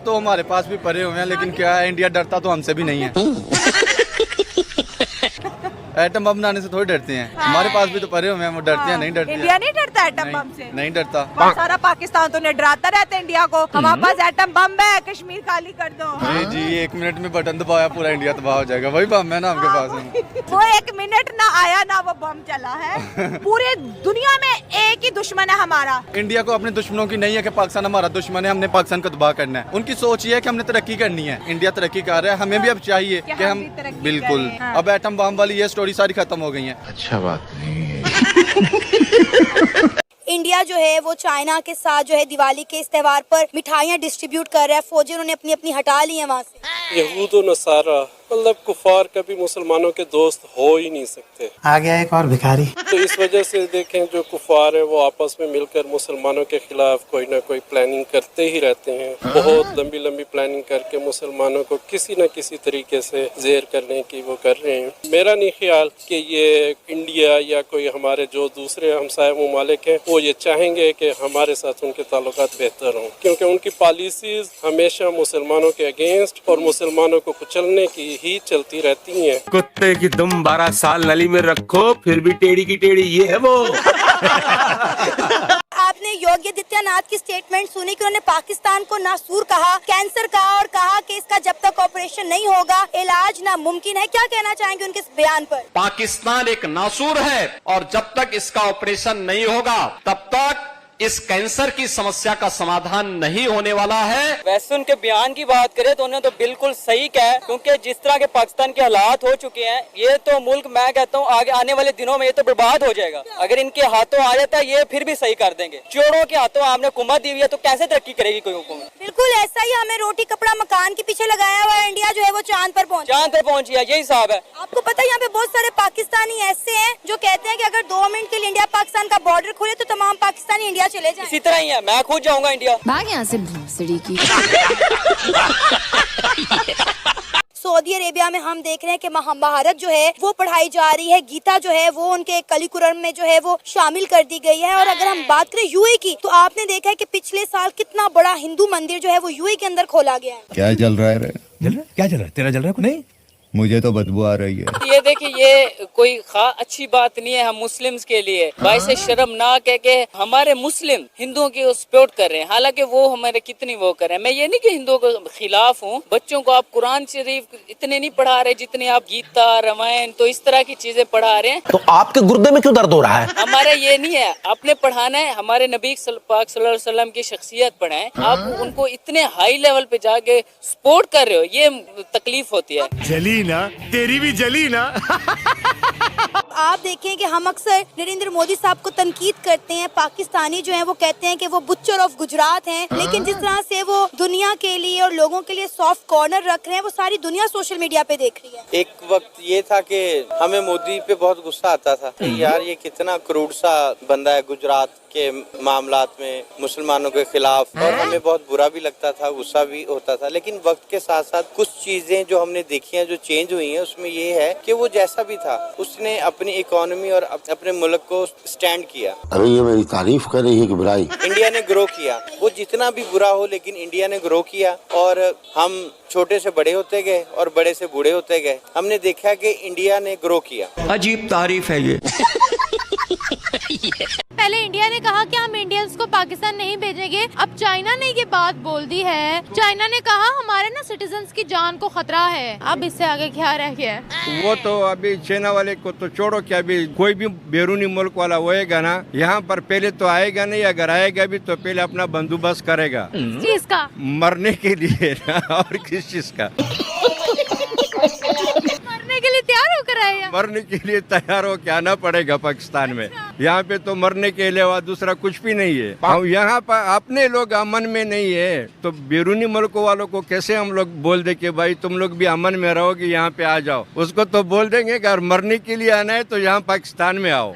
तो हमारे पास भी पड़े हुए हैं, लेकिन क्या है, इंडिया डरता तो हमसे भी नहीं है। एटम बम बनाने से थोड़ी डरते हैं, हमारे पास भी तो पड़े हुए हैं, वो डरते हैं नहीं डरते? इंडिया नहीं डरता एटम बम से? नहीं डरता। सारा पाकिस्तान तो डराता रहता है इंडिया को, हमारे पास एटम बम है, कश्मीर खाली कर दो। नहीं जी, 1 मिनट में बटन दबाया पूरा इंडिया तबाह हो जाएगा, वही बम है ना आपके पास? वो 1 मिनट ना आया ना वो बम चला है। पूरे दुनिया में एक ही दुश्मन है हमारा। इंडिया को अपने दुश्मनों की नहीं है कि पाकिस्तान हमारा दुश्मन है, हमने पाकिस्तान को तबाह करना है। उनकी सोच ये है कि हमने तरक्की करनी है, इंडिया तरक्की कर रहा है, हमें भी अब चाहिए कि हम बिल्कुल। अब एटम बम वाली ये स्टोरी सारी खत्म हो गई है। अच्छा बात नहीं है। इंडिया जो है वो चाइना के साथ जो है दिवाली के इस त्योहार पर मिठाइयाँ डिस्ट्रीब्यूट कर रहा है। फौजी उन्होंने अपनी अपनी हटा ली है वहाँ से। यहूद और नसारा मतलब कुफार कभी मुसलमानों के दोस्त हो ही नहीं सकते। आ गया एक और भिखारी। तो इस वजह से देखें जो कुफार है वो आपस में मिलकर मुसलमानों के खिलाफ कोई ना कोई प्लानिंग करते ही रहते हैं। बहुत लंबी लंबी प्लानिंग करके मुसलमानों को किसी न किसी तरीके से ज़ेर करने की वो कर रहे हैं। मेरा नहीं ख्याल कि ये इंडिया या कोई हमारे जो दूसरे हमसाय ममालिक हैं वो ये चाहेंगे कि हमारे साथ उनके ताल्लुकात बेहतर हों, क्योंकि उनकी पॉलिसीज हमेशा मुसलमानों के अगेंस्ट और मुसलमानों को कुचलने की ही चलती रहती हैं। कुत्ते की तुम 12 साल नली में रखो फिर भी टेढ़ी की टेढ़ी ये है वो। आपने योगी आदित्यनाथ की स्टेटमेंट सुनी कि उन्होंने पाकिस्तान को नासूर कहा, कैंसर कहा और कहा कि इसका जब तक ऑपरेशन नहीं होगा इलाज नामुमकिन है। क्या कहना चाहेंगे उनके इस बयान पर? पाकिस्तान एक नासूर है और जब तक इसका ऑपरेशन नहीं होगा तब तक इस कैंसर की समस्या का समाधान नहीं होने वाला है। वैसे उनके बयान की बात करें तो उन्होंने तो बिल्कुल सही कहा, क्योंकि जिस तरह के पाकिस्तान के हालात हो चुके हैं ये तो मुल्क, मैं कहता हूँ आगे आने वाले दिनों में ये तो बर्बाद हो जाएगा। अगर इनके हाथों आ जाता है ये फिर भी सही कर देंगे। चोरों के हाथों आपने हुकूमत दी हुई है तो कैसे तरक्की करेगी कोई हुकूमत? बिल्कुल ऐसा ही, हमें रोटी कपड़ा मकान के पीछे लगाया हुआ है, इंडिया जो है वो चांद पर पहुंच गया, यही हिसाब है। आपको पता है यहाँ पे बहुत सारे पाकिस्तानी ऐसे हैं जो कहते हैं कि अगर 2 मिनट के लिए इंडिया पाकिस्तान का बॉर्डर खुले तो तमाम पाकिस्तानी इंडिया चले जाएं। इसी तरह ही है, मैं खुद जाऊंगा इंडिया। भाग यहाँ से भूसड़ी की। सऊदी अरेबिया में हम देख रहे हैं कि महाभारत जो है वो पढ़ाई जा रही है, गीता जो है वो उनके करिकुलम में जो है वो शामिल कर दी गई है। और अगर हम बात करें यूएई की तो आपने देखा है कि पिछले साल कितना बड़ा हिंदू मंदिर जो है वो यूएई के अंदर खोला गया है। क्या चल रहा है रे? क्या चल रहा है? तेरा चल रहा है? नहीं, मुझे तो बदबू आ रही है। ये देखिए ये कोई अच्छी बात नहीं है हम मुस्लिम्स के लिए। वैसे शर्मनाक है कि हमारे मुस्लिम हिंदुओं की सपोर्ट कर रहे हैं, हालांकि वो हमारे कितनी वो कर रहे हैं। मैं ये नहीं कि हिंदुओं के खिलाफ हूँ, बच्चों को आप कुरान शरीफ इतने नहीं पढ़ा रहे जितने आप गीता रामायण तो इस तरह की चीजें पढ़ा रहे हैं। तो आपके गुर्दे में क्यों दर्द हो रहा है? हमारा ये नहीं है, आपने पढ़ाना है हमारे नबी पाक सल्लल्लाहु अलैहि वसल्लम की शख्सियत पढ़ाएं। आप उनको इतने हाई लेवल पे जाके सपोर्ट कर रहे हो, ये तकलीफ होती है। जली ना, तेरी भी जली ना। आप देखें कि हम अक्सर नरेंद्र मोदी साहब को तनकीद करते हैं, पाकिस्तानी जो हैं वो कहते हैं कि वो बुच्चर ऑफ गुजरात हैं, लेकिन जिस तरह से वो दुनिया के लिए और लोगों के लिए सॉफ्ट कॉर्नर रख रहे हैं वो सारी दुनिया सोशल मीडिया पे देख रही है। एक वक्त ये था कि हमें मोदी पे बहुत गुस्सा आता था कि यार ये कितना क्रूड सा बंदा है गुजरात के मामलात में मुसलमानों के खिलाफ, और हमें बहुत बुरा भी लगता था, गुस्सा भी होता था। लेकिन वक्त के साथ साथ कुछ चीजें जो हमने देखी हैं, जो चेंज हुई हैं, उसमें ये है कि वो जैसा भी था उसने अपनी इकोनॉमी और अपने मुल्क को स्टैंड किया। अरे ये मेरी तारीफ कर रही है कि बुराई? इंडिया ने ग्रो किया, वो जितना भी बुरा हो लेकिन इंडिया ने ग्रो किया, और हम छोटे से बड़े होते गए और बड़े से बूढ़े होते गए। हमने देखा कि इंडिया ने ग्रो किया। अजीब तारीफ है ये। पहले इंडिया ने कहा कि हम इंडियंस को पाकिस्तान नहीं भेजेंगे, अब चाइना ने ये बात बोल दी है। चाइना ने कहा हमारे ना सिटीजन्स की जान को खतरा है। अब इससे आगे क्या रह गया है? वो तो अभी चाइना वाले को तो छोड़ो, क्या अभी कोई भी बैरूनी मुल्क वाला होएगा ना, यहाँ पर पहले तो आएगा नहीं, अगर आएगा भी तो पहले अपना बंदोबस्त करेगा चीज का, मरने के लिए और किस चीज का? मरने के लिए तैयार होकर आए? मरने के लिए तैयार हो के आना पड़ेगा पाकिस्तान में। यहाँ पे तो मरने के अलावा दूसरा कुछ भी नहीं है। हम यहाँ पर अपने लोग अमन में नहीं है तो बैरूनी मुल्कों वालों को कैसे हम लोग बोल दे कि भाई तुम लोग भी अमन में रहोगे, यहाँ पे आ जाओ? उसको तो बोल देंगे कि अगर मरने के लिए आना है तो यहाँ पाकिस्तान में आओ।